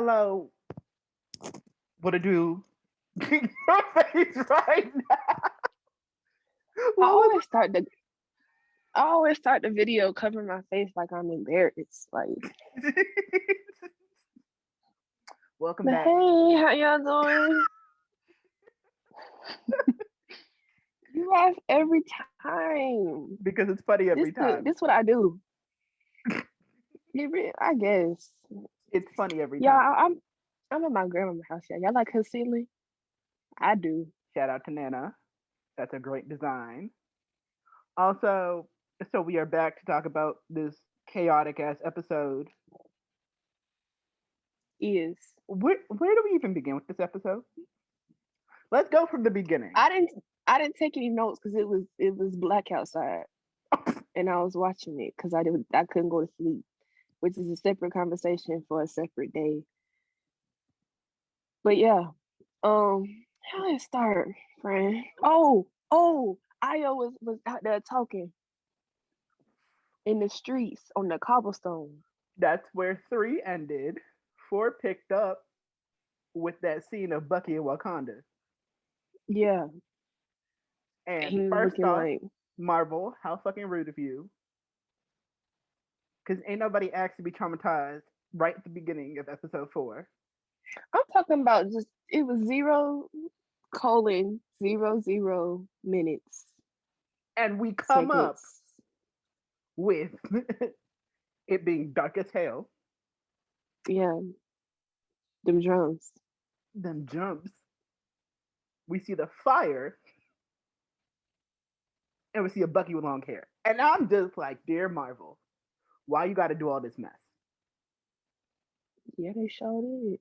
Hello, what to do? Your face right now. I What was always start the I always start the video covering my face like I'm embarrassed. Like, Welcome but back. hey, how y'all doing? You laugh every time. Because it's funny every time. This what I do. I guess. It's funny every Yeah, time. I'm at my grandma's house. Yeah, y'all like her ceiling? I do. Shout out to Nana. That's a great design. Also, so we are back to talk about this chaotic ass episode. Is Where do we even begin with this episode? Let's go from the beginning. I didn't take any notes because it was black outside and I was watching it because I couldn't go to sleep, which is a separate conversation for a separate day. But yeah, how did it start, friend? Io was out there talking in the streets on the cobblestone. That's where 3 ended. 4 picked up with that scene of Bucky and Wakanda. Yeah, And he was first looking off, like, Marvel, how fucking rude of you. Because ain't nobody asked to be traumatized right at the beginning of episode 4. I'm talking about just it was 0:00 minutes And we come up seconds. with it being dark as hell, Yeah, them drums. them jumps. We see the fire, and we see a Bucky with long hair. And I'm just like, dear Marvel, why you got to do all this mess? Yeah, they showed it.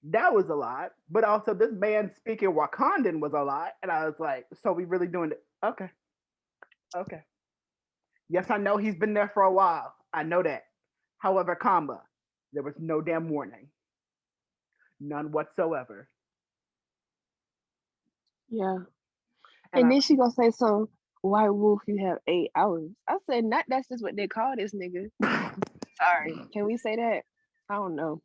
That was a lot. But also, this man speaking Wakandan was a lot. And I was like, so we really doing it? Okay. Okay. Yes, I know he's been there for a while. I know that. However, comma, there was no damn warning. None whatsoever. Yeah. And And I then she gonna say some White Wolf, you have 8 hours. I said, not that's just what they call this nigga. Sorry. Can we say that? I don't know.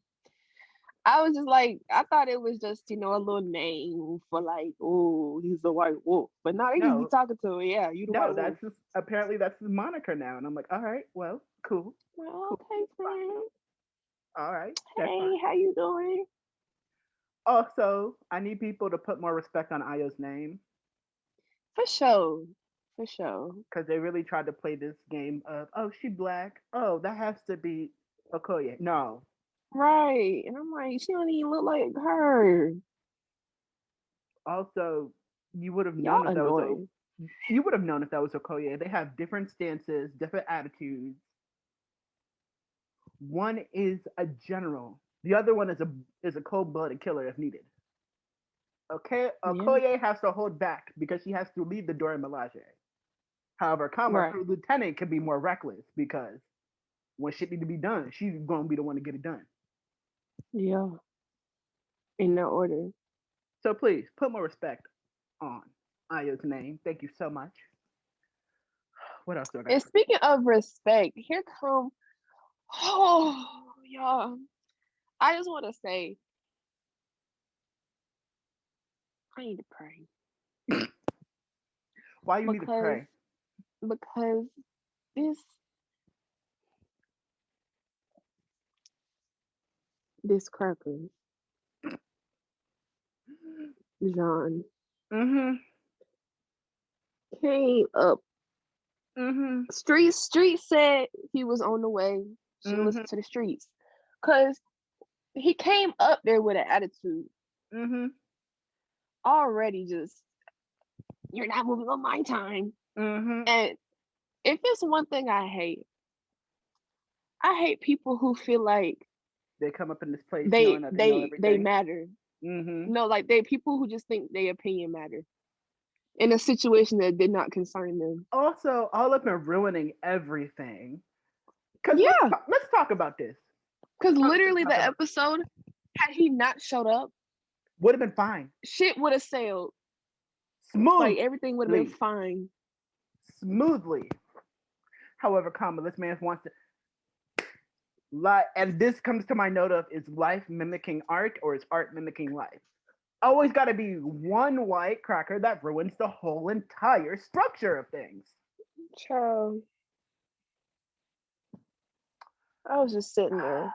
I was just like, I thought it was just, a little name for like, oh, he's the white wolf. But now they just be no, talking to him. Yeah, you the no, white that's wolf. just, apparently that's his moniker now. And I'm like, all right, well, cool. Well, Cool. okay, friend. All right, that's fine. Hey, how you doing? Also, I need people to put more respect on Ayo's name For sure. For sure. because they really tried to play this game of, oh, she black. Oh, that has to be Okoye. No. Right. And I'm like, she don't even look like her. Also, you would have Y'all known if that was annoying. you would have known if that was Okoye. They have different stances, different attitudes. One is a general. The other one is a cold-blooded killer if needed. Okay, Yeah. Okoye has to hold back because she has to lead the Dora Milaje. However, Kama, Right. her lieutenant, can be more reckless because when shit need to be done, she's gonna be the one to get it done. Yeah. In that order. So please put more respect on Ayo's name. Thank you so much. What else do I got? And speaking of respect, here come y'all. I just want to say I need to pray Why you need to because pray? because this this cracker John Mm-hmm. came up. Mm-hmm. Street said he was on the way. Should Mm-hmm. listen to the streets because he came up there with an attitude. Mm-hmm. Already, just you're not moving on my time. Mm-hmm. And if it's one thing I hate people who feel like They come up in this place knowing they that they know they they everything. matter. Mm-hmm. No, like they people who just think their opinion matter in a situation that did not concern them. Also, all up in ruining everything. Cause Yeah, let's talk about this. because Honestly, literally talk the about episode, had he not showed up, would have been fine. shit would have sailed. Like Smoothly. everything would have been fine. Smoothly. However, comma, this man wants to And this comes to my note of, is life mimicking art or is art mimicking life? Always got to be one white cracker that ruins the whole entire structure of things. Child, I was just sitting there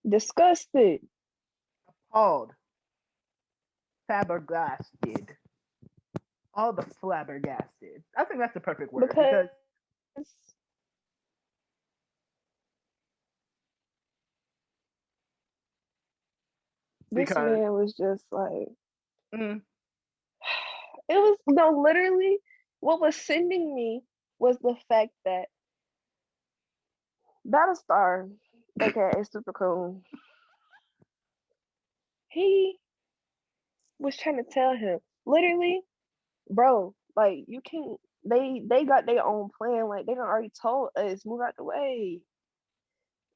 disgusted. Appalled. Flabbergasted. All the flabbergasted. I think that's the perfect word Because this because man was just like, mm, it was no, literally, what was sending me was the fact that Battlestar, aka Super Cool, he was trying to tell him, literally, bro, like you can they got their own plan, like they done already told us move out the way.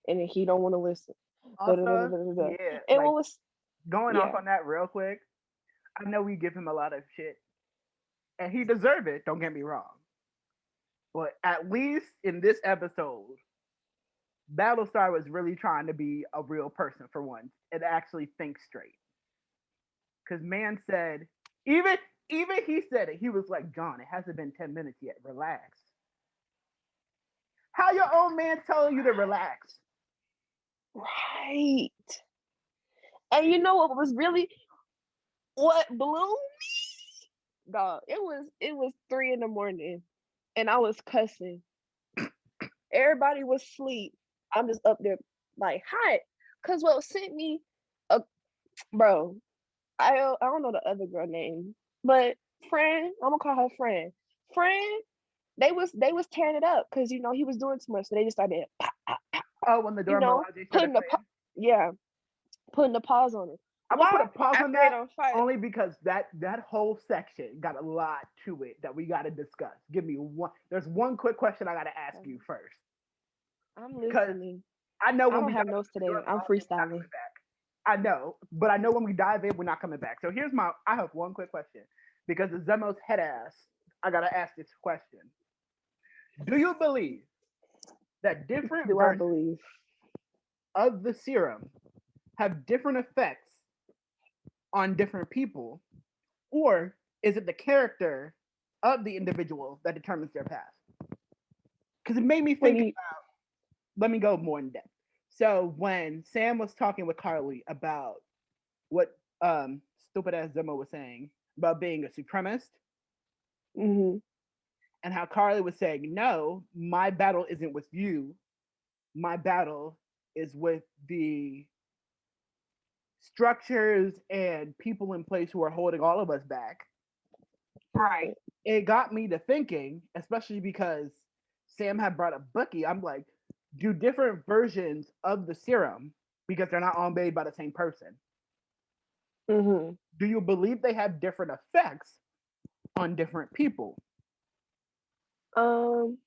And then he don't want to listen. also, Da-da-da-da-da-da. yeah, And like what was going off yeah. on that real quick. I know we give him a lot of shit, and he deserved it. Don't get me wrong, but at least in this episode, Battlestar was really trying to be a real person for once and actually think straight. Because man said, even even he said it. He was like, John, it hasn't been 10 minutes yet. Relax. How your own man telling you to relax? Right. And you know what was really what blew me? Dog, it was 3 a.m. and I was cussing. Everybody was asleep. I'm just up there like hot. Cause what sent me a bro, I don't know the other girl name, but friend, I'm gonna call her friend. Friend, they was tearing it up because he was doing too much, so they just started Oh, when the you Dora know Milaje started putting the playing. yeah putting the pause on it. I'm gonna put Why? a pause on After they that don't fight. only because that whole section got a lot to it that we got to discuss. Give me one. There's one quick question I got to ask you first I'm because listening. I know I when don't we have dive notes into today. Dora I'm Milaje, we're not freestyling. coming back. I know, but I know when we dive in, we're not coming back. So here's my. I have one quick question because the Zemos head ass. I gotta ask this question. Do you believe that different Do I versions believe? of the serum have different effects on different people, or is it the character of the individual that determines their path? Because it made me What think do you? about, let me go more in depth. So when Sam was talking with Carly about what stupid ass Zemo was saying about being a supremacist, Mm-hmm. and how Carly was saying, no, my battle isn't with you. My battle is with the structures and people in place who are holding all of us back. Right. It got me to thinking, especially because Sam had brought up Bucky. I'm like, do different versions of the serum, because they're not all made by the same person, Mm-hmm. do you believe they have different effects on different people? Um.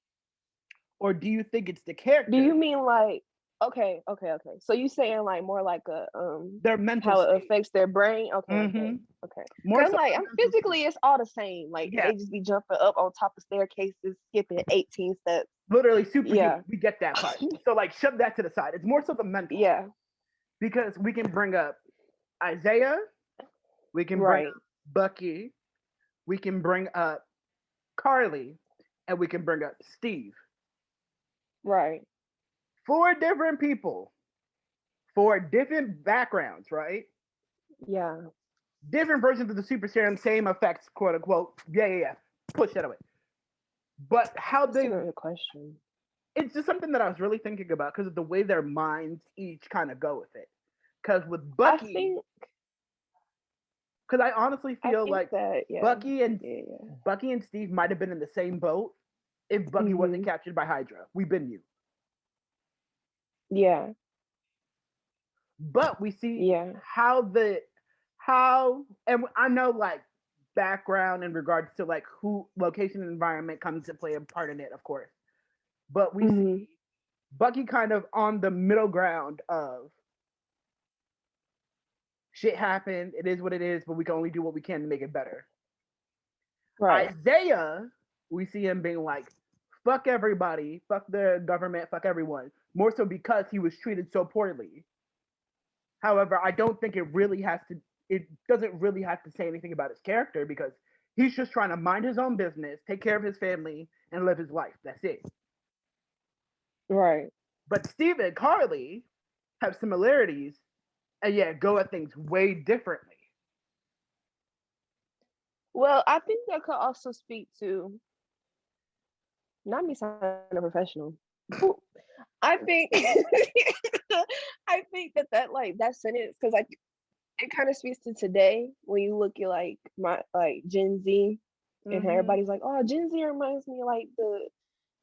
Or do you think it's the Do character, you mean like? Okay. So you saying like more like a their mental how it state? affects their brain? Okay. Mm-hmm. Okay. More Cause so like their I'm mental state. physically, it's all the same. Like Yeah, they just be jumping up on top of staircases, skipping 18 steps. literally superhuman. Yeah. We get that part. So like shove that to the side. It's more so the mental, Yeah. because we can bring up Isaiah, we can bring Right. up Bucky, we can bring up Carly, and we can bring up Steve. Right. Four different people, four different backgrounds, right? Yeah. Different versions of the super serum, same effects, quote unquote. Yeah. Push that away. But how That's a they, good question. it's just something that I was really thinking about because of the way their minds each kind of go with it. Because with I Bucky, think because I honestly I feel think like that Bucky and yeah. Bucky and Steve might have been in the same boat if Bucky wasn't Mm-hmm. captured by Hydra. We've been you. Yeah. But we see Yeah. how and I know like background in regards to like who location and environment comes to play a part in it, of course. But we see Mm-hmm. Bucky kind of on the middle ground of shit happened, it is what it is, but we can only do what we can to make it better. Right. Isaiah, we see him being like, fuck everybody, fuck the government, fuck everyone. More so because he was treated so poorly. However, I don't think it doesn't really have to say anything about his character because he's just trying to mind his own business, take care of his family, and live his life. That's it. Right. But Steve and Carly have similarities and yet go at things way differently. Well, I think that could also speak to not me sounding professional. I think I think that like that sentence because like it kind of speaks to today when you look at like my like Gen Z and Mm-hmm. everybody's like, oh, Gen Z reminds me of like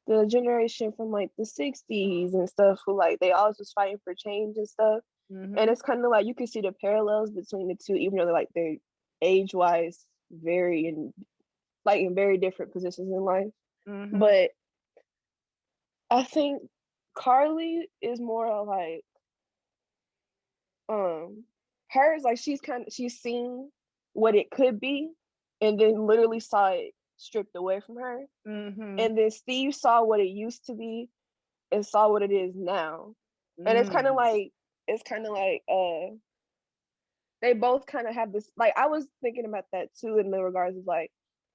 the generation from like the 60s and stuff who like they always was fighting for change and stuff. And Mm-hmm. it's kind of like you can see the parallels between the two, even though they're age wise very in like in very different positions in life. Mm-hmm. But I think Carly is more like um hers like she's seen what it could be and then literally saw it stripped away from her. Mm-hmm. And then Steve saw what it used to be and saw what it is now. And Mm. it's kind of like they both kind of have this like I was thinking about that too in the regards of like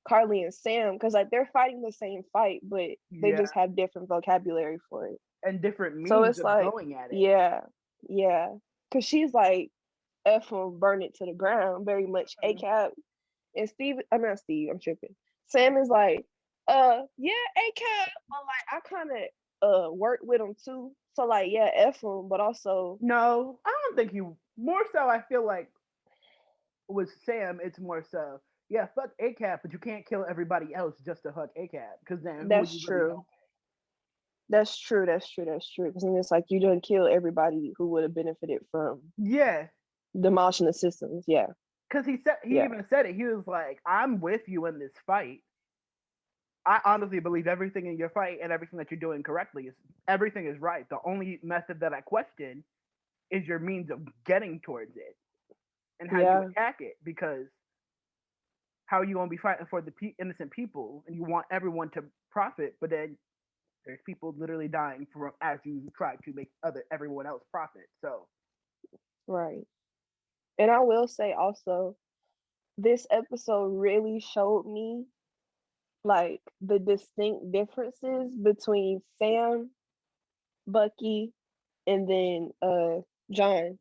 Carly and Sam because like they're fighting the same fight but they Yeah. just have different vocabulary for it. And different So means it's of like going at it. yeah, yeah, because she's like F will burn it to the ground very much Mhm. ACAB. And Steve, I'm not Steve, I'm tripping. Sam is like, yeah, ACAB, but like I kind of worked with him too. So like, yeah, F him, but also No, I don't think you. More so, I feel like with Sam, it's more so. Yeah, fuck ACAP, but you can't kill everybody else just to fuck ACAP, because then who are that's you really true. helping? That's true. That's true. That's true. Because then it's like you didn't kill everybody who would have benefited from Yeah, demolishing the systems. Yeah. because he Yeah. even said it. He was like, "I'm with you in this fight. I honestly believe everything in your fight and everything that you're doing correctly is everything is right. The only method that I question is your means of getting towards it and how you Yeah. attack it, because how are you gonna be fighting for the innocent people and you want everyone to profit, but then there's people literally dying from as you try to make everyone else profit. So Right. And I will say also, this episode really showed me like the distinct differences between Sam, Bucky, and then John.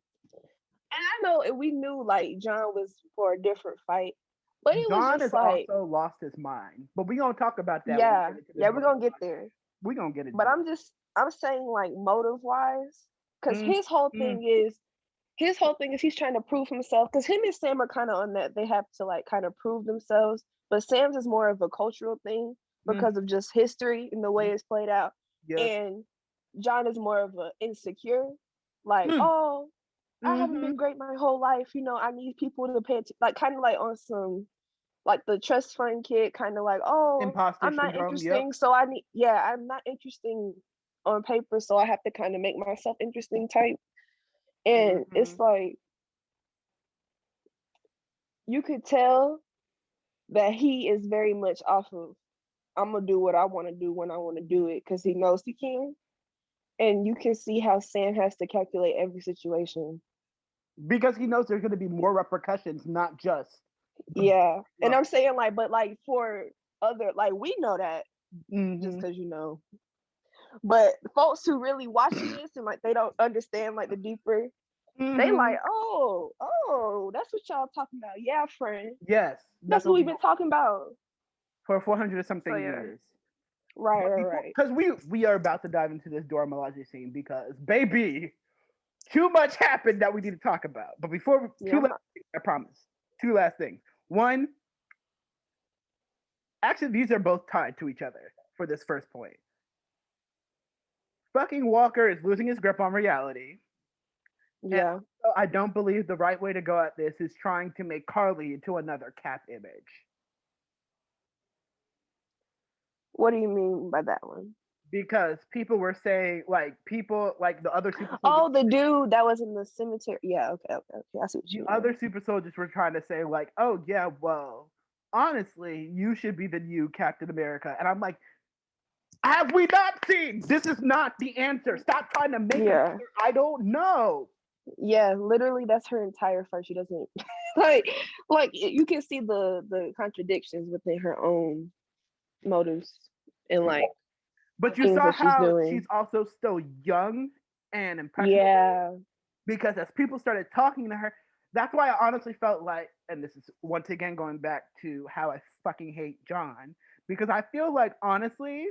And I know we knew like John was for a different fight, but it was John just has like, also lost his mind, but we gonna talk about that when we yeah, get into the yeah, we're Dora gonna get Milaje. there. We gonna get But into it. I'm saying like motive wise, because Mm, mm, his whole thing is he's trying to prove himself. Because him and Sam are kind of on that they have to like kind of prove themselves. But Sam's is more of a cultural thing mm, because of just history and the way mm, it's played out. yep. And John is more of a insecure, like, Mm, oh, I haven't mm-hmm. been great my whole life. You know, I need people to pay attention. Like kind of like on some like the trust fund kid, kind of like, oh, Imposter I'm not syndrome. Yep. interesting, so I need, yeah, I'm not interesting on paper, so I have to kind of make myself interesting type. And Mm-hmm. it's like you could tell that he is very much off of I'm gonna do what I want to do when I want to do it because he knows he can. And you can see how Sam has to calculate every situation. Because he knows there's gonna be more repercussions, not just the Yeah, and love. I'm saying like, but like for other like we know that just Mm-hmm. because you know. But folks who really watching this and like they don't understand like the deeper, they Mm-hmm. like, oh, that's what y'all talking about. Yeah, friend. Yes, That's that's what what we we've been going talking about. for 400 or So something yeah. years. Right, But right, before, right. because we are about to dive into this Dora Milaje scene, because baby, too much happened that we need to talk about. But before Yeah, two last things, I promise. Two last things. One, actually, these are both tied to each other for this first point. Fucking Walker is losing his grip on reality, and yeah. also, I don't believe the right way to go at this is trying to make Carly into another Cap image. What do you mean by that one? Because people were saying, like, people like the other super soldiers, Oh, the dude that was in the cemetery. Yeah, okay. I see what the you other mean. super soldiers were trying to say, like, oh yeah, well, honestly, you should be the new Captain America. And I'm like, Have we not seen? This is not the answer. Stop trying to make an answer. I don't know. Yeah, literally, that's her entire fight. She doesn't like you can see the contradictions within her own motives and like. But you saw how she's also still young and impressionable. Yeah. Because as people started talking to her, that's why I honestly felt like, and this is once again going back to how I fucking hate John, because I feel like honestly,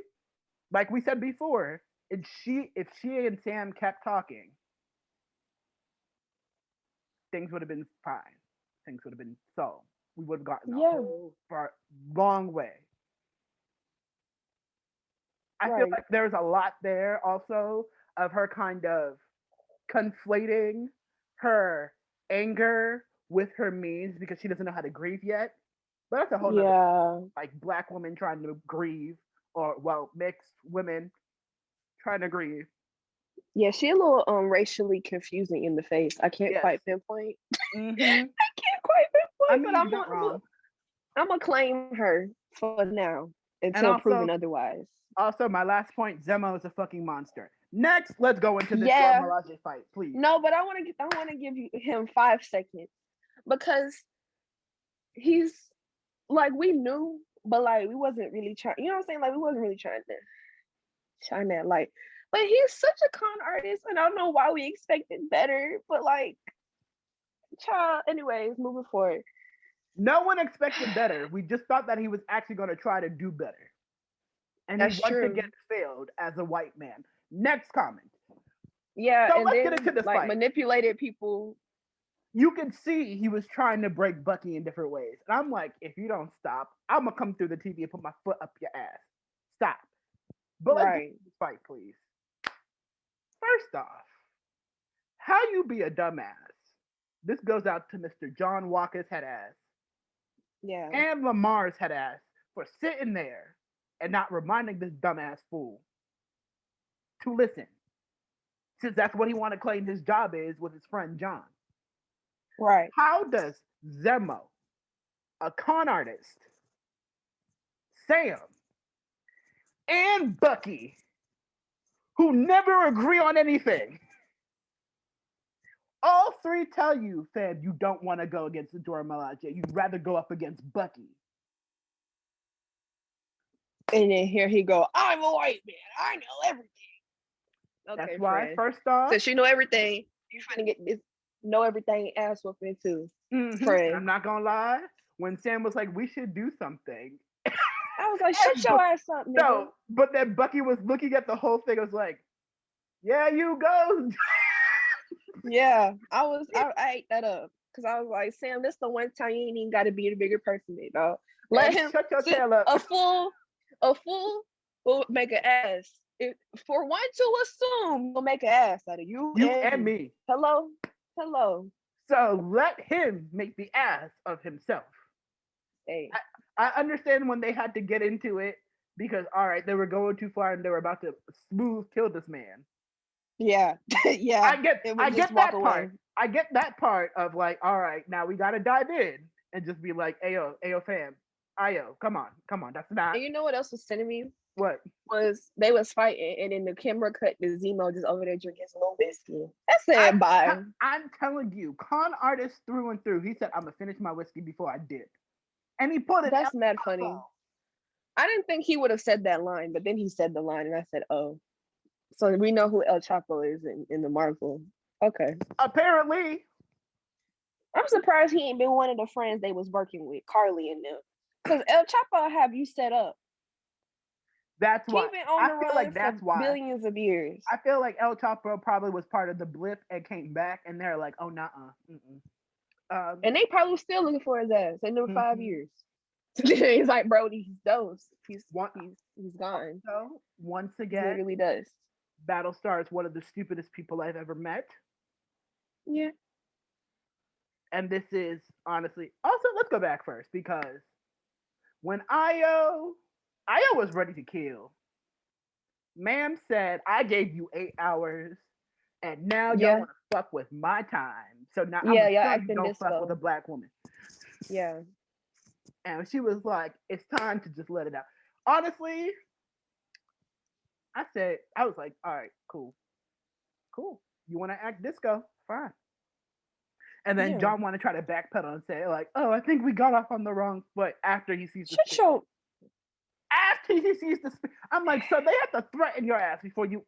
like we said before, if she and Sam kept talking, things would have been fine. Things would have been solved. We would have gotten a whole long way. I feel like there's a lot there also of her kind of conflating her anger with her means because she doesn't know how to grieve yet. But that's a whole nother like black woman trying to grieve, or well, mixed women trying to grieve. Yeah, she a little racially confusing in the face. I can't quite pinpoint. Mm-hmm. I can't quite pinpoint, but I'm gonna claim her for now until proven otherwise. Also, my last point: Zemo is a fucking monster. Next, let's go into this Milaje fight, please. No, but I want to give him 5 seconds because he's like, we knew, but like we wasn't really trying. You know what I'm saying? Like we wasn't really trying to shine that light. But he's such a con artist, and I don't know why we expected better. But like, child. Anyways, moving forward. No one expected better. We just thought that he was actually going to try to do better. And he once again failed as a white man. Next comment. Yeah, so and let's then, get into this fight. Manipulated people. You can see he was trying to break Bucky in different ways. And I'm like, if you don't stop, I'm going to come through the TV and put my foot up your ass. Stop. But let's get into this fight, please. First off, how you be a dumbass? This goes out to Mr. John Walker's head ass. Yeah. And Lamar's head ass for sitting there and not reminding this dumbass fool to listen. Since that's what he want to claim his job is with his friend John. Right. How does Zemo, a con artist, Sam, and Bucky, who never agree on anything, all three tell you, fam, you don't want to go against Dora Milaje. You'd rather go up against Bucky. And then here he go, I'm a white man. I know everything. Okay, that's why, friend. First off. Since you know everything, you're trying to get this know everything ass whooping too. Mm-hmm. Friend. I'm not going to lie. When Sam was like, we should do something. I was like, shut your ass up, nigga. No, but then Bucky was looking at the whole thing. I was like, yeah, you go. Yeah, I ate that up. Because I was like, Sam, this the one time you ain't even got to be the bigger person, dog. Let him shut your tail up. A fool will make an ass. For one to assume, will make an ass out of you and me. Hello. So let him make the ass of himself. Hey, I understand when they had to get into it because all right, they were going too far and they were about to smooth kill this man. Yeah, yeah. I get that part. I get that part of like, all right, now we gotta dive in and just be like, ayo, fam, ayo, come on, that's not. And you know what else was sending me? What? Was they was fighting and then the camera cut to Zemo just over there drinking some little whiskey. I said bye. I'm telling you, con artist through and through. He said, I'm gonna finish my whiskey before I dip. And he put it. That's mad funny. I didn't think he would have said that line, but then he said the line, and I said, "Oh, so we know who El Chapo is in the Marvel." Okay. Apparently, I'm surprised he ain't been one of the friends they was working with, Carly and them, because El Chapo have you set up. That's why. I feel like that's why. Billions of years. I feel like El Chapo probably was part of the blip and came back, and they're like, "Oh, nuh-uh." And they probably still looking for his ass in them 5 years. He's like, bro, he's dosed. He's gone. So once again, he really does. Battlestar is one of the stupidest people I've ever met. Yeah. And this is honestly also let's go back first because when Io was ready to kill, ma'am said, I gave you 8 hours and now y'all want to fuck with my time. So now I'm gonna fuck with a black woman. Yeah. And she was like, it's time to just let it out. Honestly, I was like, all right, cool, cool. You want to act disco? Fine. And then Yeah. John want to try to backpedal and say like, oh, I think we got off on the wrong foot after he sees the Shut spirit. your After he sees the spirit, I'm like, so they have to threaten your ass before you.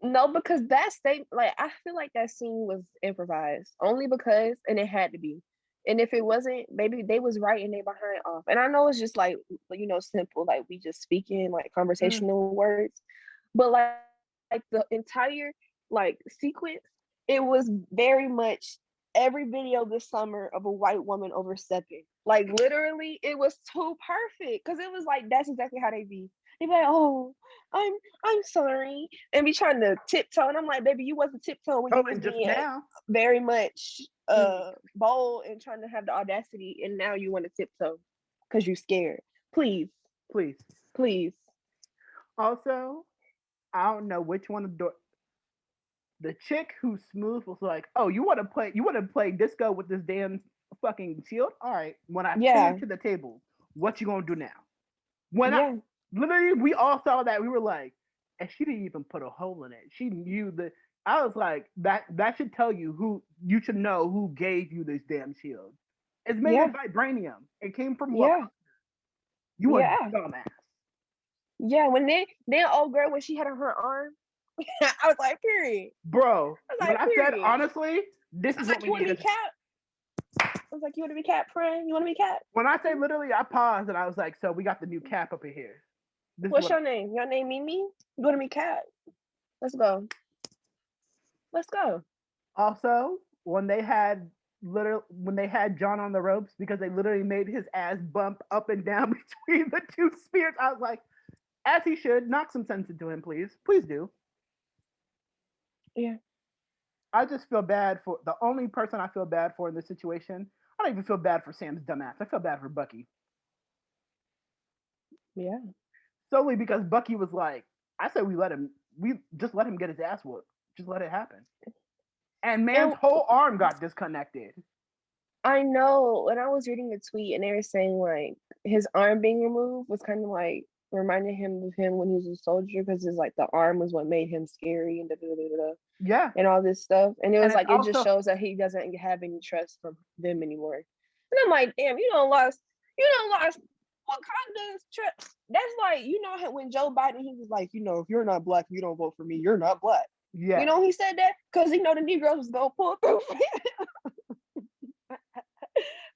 no, because that state, like, I feel like that scene was improvised only because, and it had to be. And if it wasn't, maybe they was writing they behind off. And I know it's just like, simple, like we just speaking like Mm, conversational words, but like the entire like sequence, it was very much every video this summer of a white woman overstepping. Like literally, it was too perfect because it was like that's exactly how they be. They be like, oh, I'm I'm sorry, and be trying to tiptoe, and I'm like, baby, you wasn't tiptoe when oh, you was and just being now, very much mm, bold and trying to have the audacity, and now you want to tiptoe because you scared. Please, please. please. Also, I don't know which one of the chick who smooth was like, oh, you want to play disco with this damn fucking shield? All right. When I pin Yeah, it to the table, what you gonna do now? When I yeah, literally we all saw that, we were like, and she didn't even put a hole in it. She knew that. I was like, that should tell you who you should know who gave you this damn shield. It's made of yeah, vibranium. It came from Wakanda. yeah, You a yeah, dumbass, yeah. When then old girl when she had on her arm, I was like, period. bro. I was When like, I said period. honestly, this I is was what like, we you want to be needed. cat? I was like, you want to be cat, friend? You want to be cat? When I say literally, I paused and I was like, so we got the new cap up in here. This is What's what. your name? Your name Mimi? You want to be cat? Let's go. Let's go. Also, when they had when they had John on the ropes because they literally made his ass bump up and down between the two spears, I was like, as he should, knock some sense into him, please. Please do. Yeah, I just feel bad for the only person I feel bad for in this situation. I don't even feel bad for Sam's dumbass. I feel bad for Bucky. yeah, Solely because Bucky was like, I said we just let him get his ass whooped. Just let it happen. And man's and whole arm got disconnected. I know when I was reading the tweet and they were saying like his arm being removed was kind of like reminding him of him when he was a soldier because it's like the arm was what made him scary and da, da, da, da, da, Yeah. and all this stuff. And it And was it's like it just also shows that he doesn't have any trust from them anymore. And I'm like, damn, you don't lost Wakanda's trust. That's like when Joe Biden he was like, if you're not black, you don't vote for me. You're not black. yes. He said that because he know the Negroes was gonna pull through.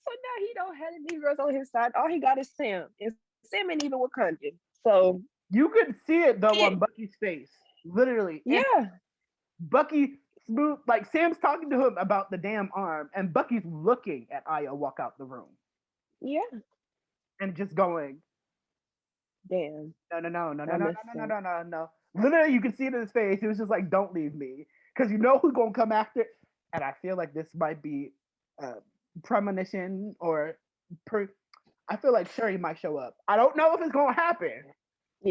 So now he don't have the Negroes on his side. All he got is Sam. And Sam ain't even Wakandan. So You could see it though it, on Bucky's face. Literally. And yeah, Bucky smooth like Sam's talking to him about the damn arm, and Bucky's looking at Aya walk out the room yeah. and just going, Damn, no, no, no, no, no, I no, miss no, no, him. no, no, no. Literally, you can see it in his face. He was just like, "Don't leave me," because you know who's gonna come after. And I feel like this might be a premonition or I feel like Sherry might show up. I don't know if it's gonna happen.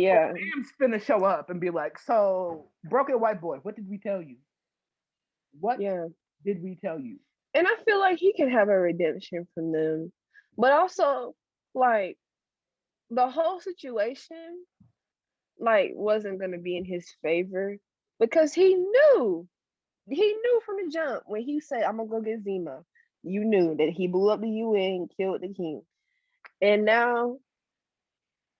But Yeah, Sam's finna show up and be like, "So, broken white boy, what did we tell you? What yeah. did we tell you?" And I feel like he can have a redemption from them, but also like the whole situation like wasn't gonna be in his favor because he knew from the jump when he said, "I'm gonna go get Zemo." You knew that he blew up the UN, killed the king, and now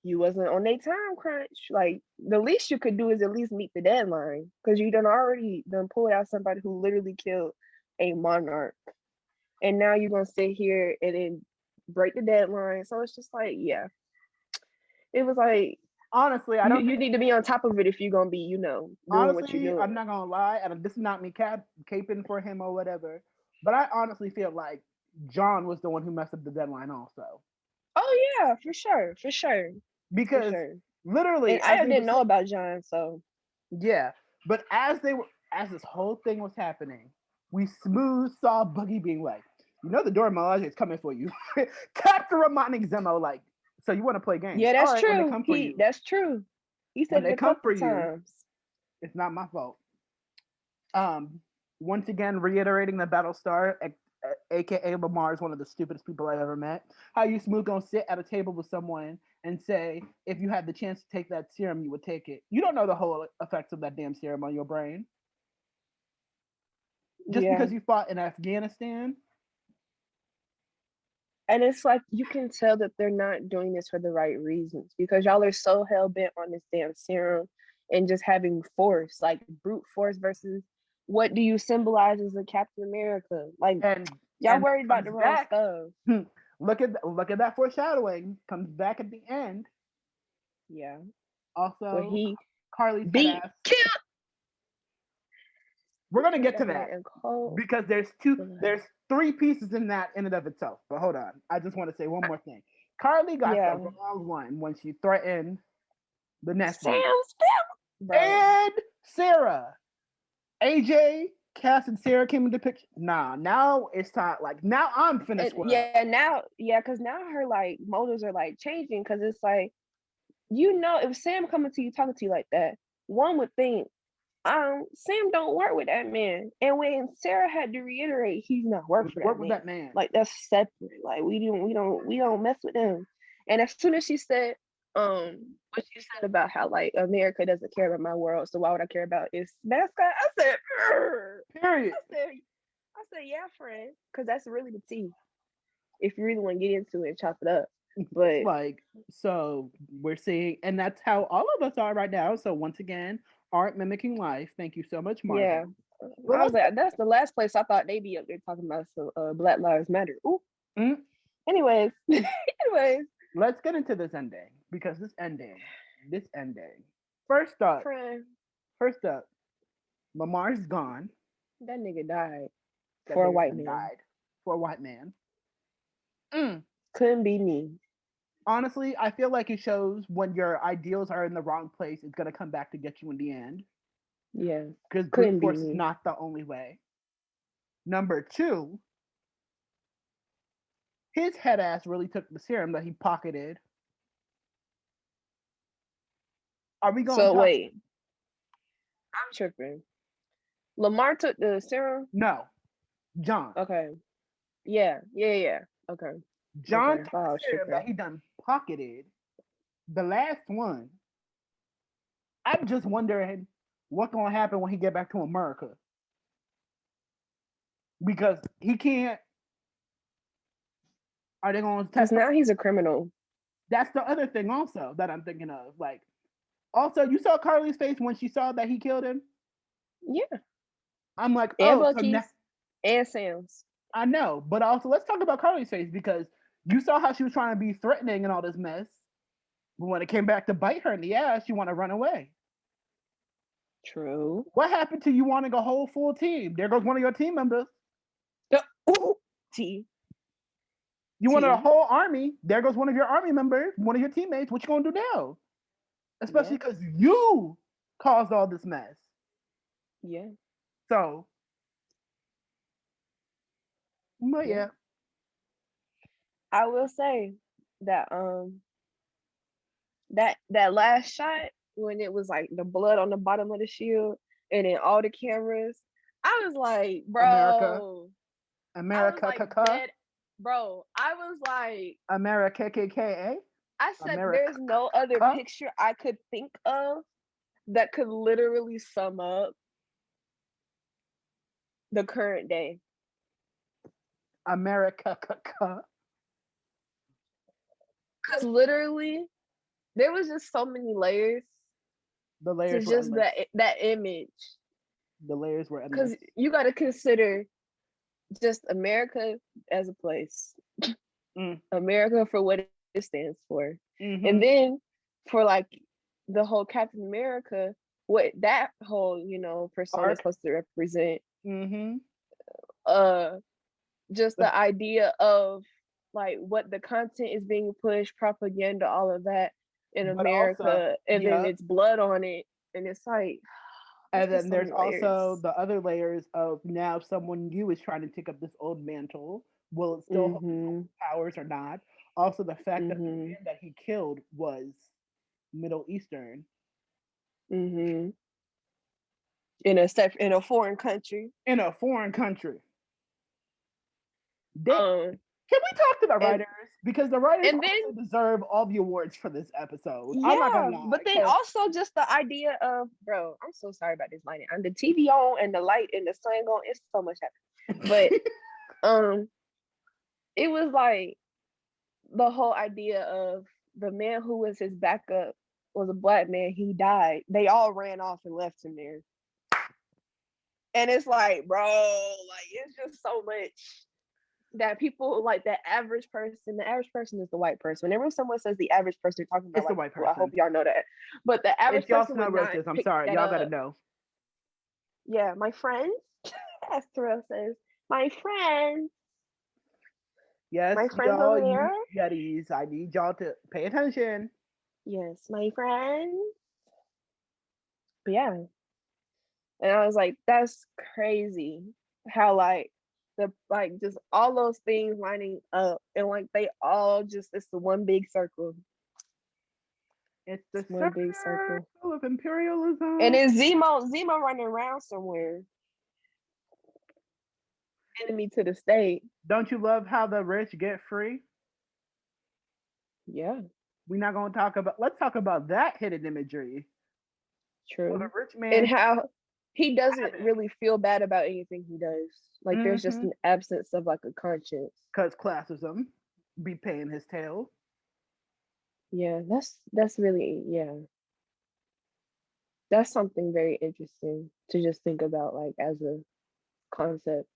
you wasn't on a time crunch. Like the least you could do is at least meet the deadline because you done already done pulled out somebody who literally killed a monarch, and now you're gonna sit here and then break the deadline. So it's just like, yeah, it was like Honestly, I don't you think. need to be on top of it if you're gonna be, doing what you're Honestly, I'm doing. not gonna lie, and this is not me caping for him or whatever, but I honestly feel like John was the one who messed up the deadline also, Oh yeah, for sure, for sure, for because sure. And literally, as I they were didn't know saying, about John, so yeah, but as this whole thing was happening, we smooth saw Buggy being like, the Dora Milaje is coming for you. Captain reminding Zemo like, so you want to play games? yeah, All that's right, when they true. come for you, That's true. He when said it they a come for couple you, times. it's not my fault. Um, Once again, reiterating that Battlestar, aka Lamar, is one of the stupidest people I've ever met. How you smooth gonna sit at a table with someone and say if you had the chance to take that serum, you would take it. You don't know the whole effects of that damn serum on your brain. Just Yeah. because you fought in Afghanistan. And it's like you can tell that they're not doing this for the right reasons because y'all are so hell bent on this damn serum and just having force, like brute force versus what do you symbolize as a Captain America? Like y'all And worried about the comes wrong back. stuff. Look at that foreshadowing. Comes back at the end. Yeah. Where Also, he Carly's head beat ass. killed We're gonna get to that man that in cold because blood. there's three pieces in that in and of itself. But hold on, I just want to say one more thing. Carly got the Yeah. wrong one when she threatened the next one. Sam's family, bro. And Sarah, AJ, Cass, and Sarah came into the picture. Nah, now it's time. Like now, I'm finna square up. Yeah, now, yeah, because now her like motives are like changing because it's like, you know, if Sam coming to you talking to you like that, one would think, Sam don't work with that man. And when Sarah had to reiterate he's not work for Work that with man, that man. like that's separate. Like we don't mess with them. And as soon as she said, what she said about how like America doesn't care about my world, so why would I care about its mascot? I said, Period. I said, yeah, friend, because that's really the tea. If you really want to get into it and chop it up. But like, so we're seeing, and that's how all of us are right now. So once again, art mimicking life. Thank you so much, Marvel. yeah, I was like, that's the last place I thought they'd be up there talking about some Black Lives Matter. Ooh. Mm. Anyways, let's get into this ending because this ending. First up, friend, Lamar's gone. that nigga died for a white man. Died for a white man. Couldn't be me. Honestly, I feel like it shows when your ideals are in the wrong place, it's gonna come back to get you in the end. Yeah, because brute force is not the only way. Number two, his head ass really took the serum that he pocketed. Are we going? So wait, I'm tripping. Lamar took the serum. No, John. Okay. Yeah. Okay. John took the serum that he done pocketed. The last one. I'm just wondering what's gonna happen when he get back to America. Because he can't. Are they gonna? Because now he's a criminal. That's the other thing also that I'm thinking of. Like, also you saw Carly's face when she saw that he killed him. Yeah. I'm like, and oh, Bucky's and Sam's. I know, but also let's talk about Carly's face because you saw how she was trying to be threatening and all this mess. But when it came back to bite her in the ass, she want to run away. True. What happened to you wanting a whole full team? There goes one of your team members. T. You wanted a whole army. There goes one of your army members, one of your teammates. What you gonna do now? Especially because you caused all this mess. Yeah. So, but yeah. I will say that that last shot when it was like the blood on the bottom of the shield and then all the cameras, I was like, bro, America, bro. I was like, America, KKA. I said, there's no other picture I could think of that could literally sum up the current day. America. Because literally, there was just so many layers. The layers to just that image. The layers were endless. Because you got to consider just America as a place, America for what it stands for, and then for like the whole Captain America, what that whole persona is supposed to represent. Just the idea of like what the content is being pushed, propaganda, all of that in America, also, and then it's blood on it, and it's like. And then there's also the other layers of now someone new is trying to take up this old mantle. Will it still hold powers or not? Also, the fact that the man that he killed was Middle Eastern. In a foreign country. In a foreign country. Can Can we talk to the And writers? Because the writers and then also deserve all the awards for this episode. I'm not yeah, gonna lie. but then also just the idea of, bro, I'm so sorry about this lighting. And the TV on and the light and the sun going, it's so much happening. But it was like the whole idea of the man who was his backup was a black man. He died. They all ran off and left him there. And it's like, bro, like it's just so much that people like the average person is the white person. Whenever someone says the average person, they're talking about It's the white white people. I person. hope y'all know that. But the average If y'all person smell would not roaches, I'm pick sorry. that Y'all up. gotta know. Yeah, my friends, as Terrell says, my friends. Yes, My friends y'all, over you there. Yetis. I need y'all to pay attention. Yes, my friends. But yeah. And I was like, that's crazy how like just all those things lining up and like they all just it's the one big circle. It's the It's one big circle circle. of imperialism. And then Zemo running around somewhere. Enemy to the state. Don't you love how the rich get free? Yeah, We're not gonna talk about. Let's talk about that hidden imagery. Well, the true. rich And man how he doesn't having, really feel bad about anything he does. Like there's just mm-hmm, an absence of like a conscience. cause classism be paying his tail. Yeah, that's really yeah. That's something very interesting to just think about like as a concept.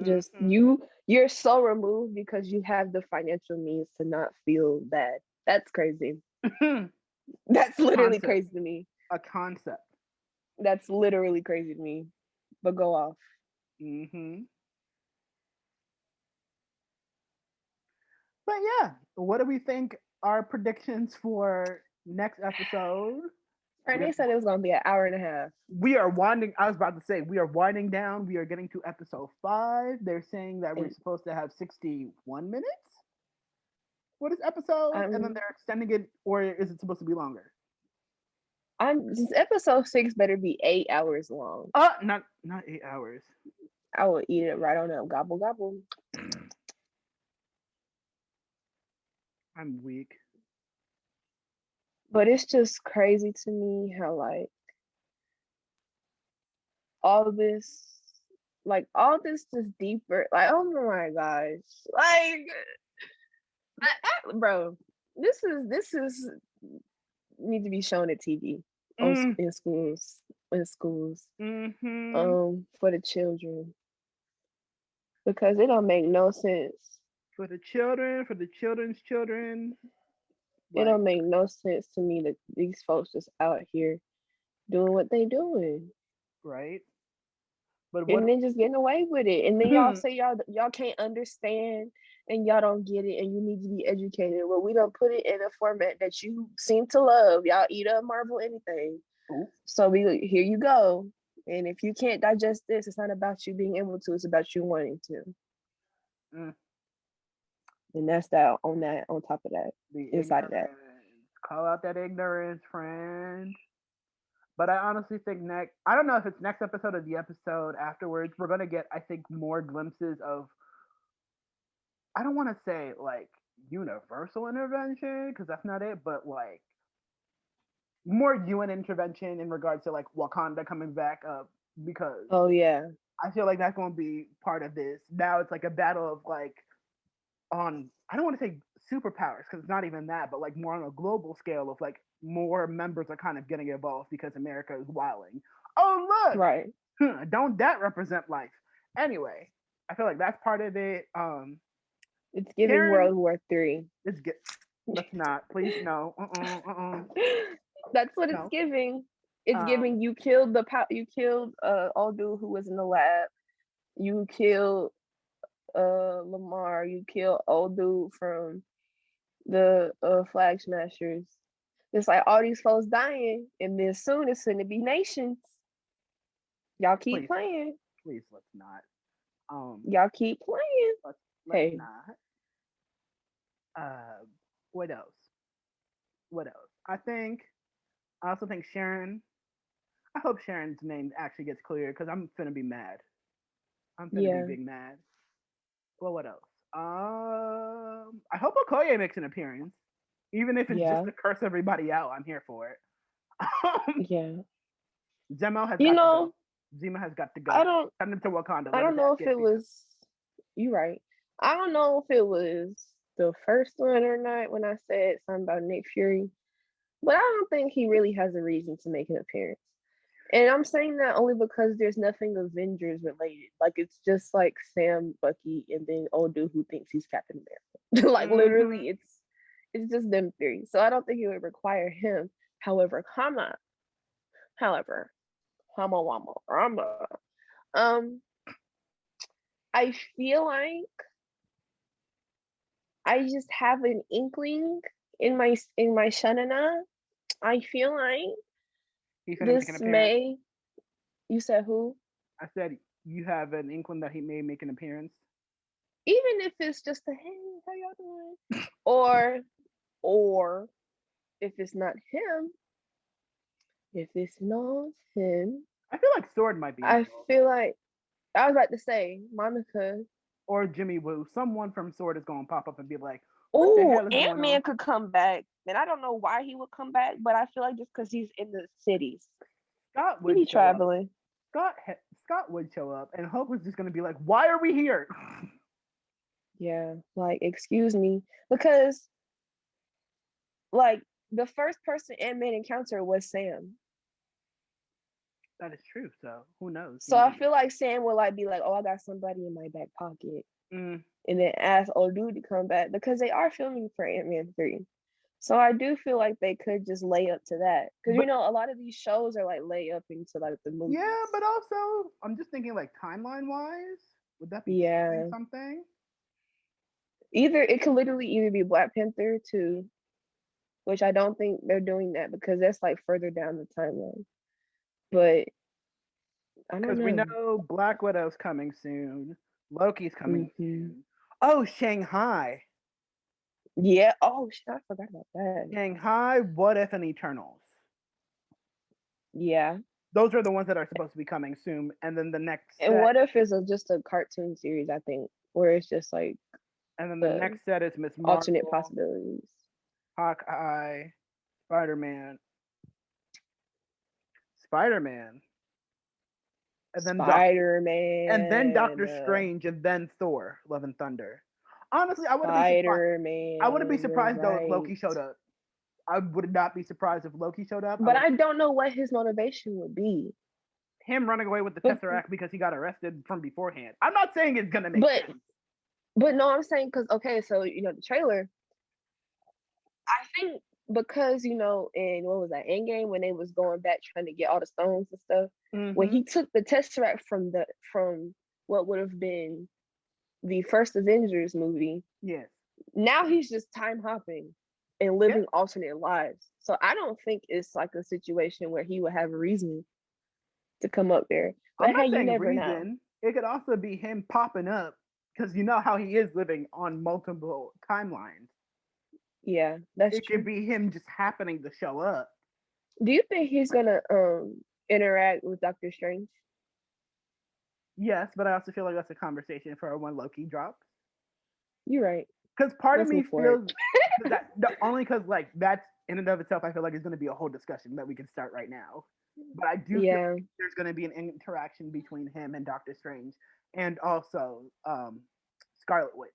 Just Mm-hmm. you're so removed because you have the financial means to not feel bad. That's crazy. That's literally Concept. crazy to me. A concept. That's literally crazy to me. But go off. Mm-hmm. But yeah, what do we think our predictions for next episode? Renee said it was gonna be an hour and a half. We are winding. I was about to say we are winding down. We are getting to episode 5. They're saying that we're And supposed to have 61 minutes for this episode, and then I'm they're extending it, or is it supposed to be longer? this episode 6 better be 8 hours long. Not 8 hours. I will eat it right on up. Gobble gobble. I'm weak. But it's just crazy to me how like all this all this just deeper like oh my gosh like bro this is need to be shown at TV Mm, in schools mm-hmm. for the children because it don't make no sense. For the children, for the children's children, It like don't make no sense to me that these folks just out here doing what they doing right. But what? and then just getting away with it. And then y'all say y'all can't understand and y'all don't get it and you need to be educated. Well, we don't put it in a format that you seem to love. Y'all eat up Marvel anything. Ooh. So here you go. And if you can't digest this, it's not about you being able to, it's about you wanting to. Mm, And that's that on top of that, the inside of that. ignorance. Call out that ignorance, friend. But I honestly think next, I don't know if it's next episode or the episode afterwards, we're going to get, I think, more glimpses of, I don't want to say like universal intervention, because that's not it, but like more UN intervention in regards to like Wakanda coming back up, because Oh yeah. I feel like that's going to be part of this. Now it's like a battle of like, on, I don't want to say superpowers because it's not even that, but like more on a global scale of like more members are kind of getting involved because America is wilding. Oh look, Right. don't that represent life? Anyway, I feel like that's part of it. It's giving Sharon, World War III. let's get. Let's not, please, no, That's what it's no. giving. It's Um, giving you killed old dude who was in the lab. You killed Lamar. You killed old dude from the Flag Smashers. It's like all these folks dying, and then soon it's gonna be nations. Y'all keep please, playing. please, let's not. Y'all keep playing. Let's Hey, not. Uh, what else? What else? I also think Sharon. I hope Sharon's name actually gets clear because I'm finna be mad. I'm finna be yeah. big mad. Well, what else? I hope Okoye makes an appearance, even if it's just Yeah, to curse everybody out. I'm here for it. yeah. Zemo has You got to go. know, Zemo has got to I go. don't Send him to Wakanda. I Let his don't ass know if get it beat up. was you right. I don't know if it was the first one or not when I said something about Nick Fury, but I don't think he really has a reason to make an appearance. And I'm saying that only because there's nothing Avengers related. Like it's just like Sam, Bucky, and then old dude who thinks he's Captain America. Like Hmm. literally, it's just them three. So I don't think it would require him. However, however, Hama, um, I feel like I just have an inkling in my shanana. I feel like He's gonna make an this appearance. may. You said who? I said you have an inkling that he may make an appearance. Even if it's just a hey, how y'all doing? Or if it's not him, if it's not him, I feel like Sword might be I involved, feel like I was about to say Monica. or Jimmy Woo. Someone from Sword is gonna pop up and be like, "What the Oh, hell is going on?" Ant-Man could come back. And I don't know why he would come back, but I feel like just because he's in the cities. Scott He would be show up. traveling. Scott would show up, and Hope was just gonna be like, "Why are we here?" Yeah, like excuse me. Because like the first person Ant-Man encountered was Sam. That is true. So who knows? So I feel like Sam would like be like, oh, I got somebody in my back pocket. Mm, And then ask old dude to come back because they are filming for Ant-Man 3. So I do feel like they could just lay up to that. Because but a lot of these shows are like lay up into like the yeah, movies. but also I'm just thinking like timeline wise, would that be skipping Yeah. something? Either it could literally either be Black Panther 2, which I don't think they're doing that because that's like further down the timeline. But I don't Because we know. know Black Widow's coming soon, Loki's coming Hmm. soon. Oh, Shanghai, Yeah. Oh shit, I forgot about that. Shanghai, What If, and Eternals. Yeah. Those are the ones that are supposed to be coming soon, and then the next And set, what if it's just a cartoon series, I think, where it's just like and then the the next set is Miss alternate Marvel, possibilities. Hawkeye, Spider Man, Spider Man, and then Doctor Spider-Man. Strange, and then Thor: Love and Thunder. Honestly, I wouldn't be surprised. I wouldn't be Spider-Man, you're surprised though if right. Loki showed up. I would not be surprised if Loki showed up. I But would I don't know what his motivation would be. him running away with the But Tesseract because he got arrested from beforehand. I'm not saying it's gonna make but sense. but no, I'm saying because okay, so the trailer, I think because in what was that Endgame when they was going back trying to get all the stones and stuff, when Mm-hmm. he took the Tesseract from what would have been the first Avengers movie, Yes. now he's just time hopping and Yeah. living alternate lives. So I don't think it's like a situation where he would have a reason to come up there. I'm But hey, not you saying never know. reason. It could also be him popping up because you know how he is living on multiple timelines. Yeah, that's It could true. be him just happening to show up. Do you think he's gonna interact with Doctor Strange? Yes, but I also feel like that's a conversation for when Loki drops. You're right. Because part of Let's me move forward. feels that only because like that's in and of itself, I feel like it's going to be a whole discussion that we can start right now. But I do feel Yeah, like there's going to be an interaction between him and Doctor Strange, and also Scarlet Witch.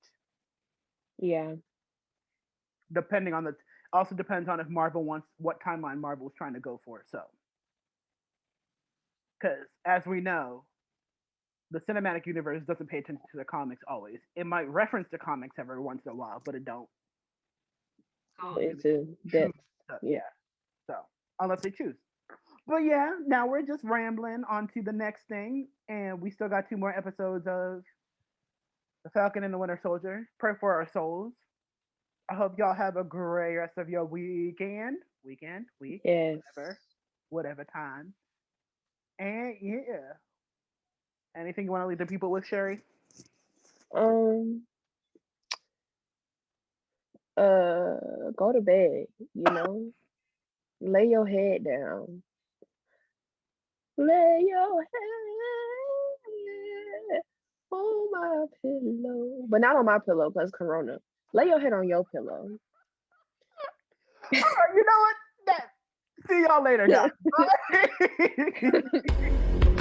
yeah. Depending on the also depends on if Marvel wants what timeline Marvel is trying to go for. So, because as we know, the cinematic universe doesn't pay attention to the comics always. It might reference the comics every once in a while, but it don't Go really into choose. depth. Yeah. Yeah. So unless they choose. But yeah, now we're just rambling on to the next thing, and we still got two more episodes of The Falcon and the Winter Soldier. Pray for our souls. I hope y'all have a great rest of your week, Yes. whatever time. And yeah, anything you want to leave the people with, Sherry? Um. Go to bed. Lay your head down. Lay your head on my pillow. but not on my pillow because Corona. Lay your head on your pillow. All right, you know what? See y'all later, guys. Bye.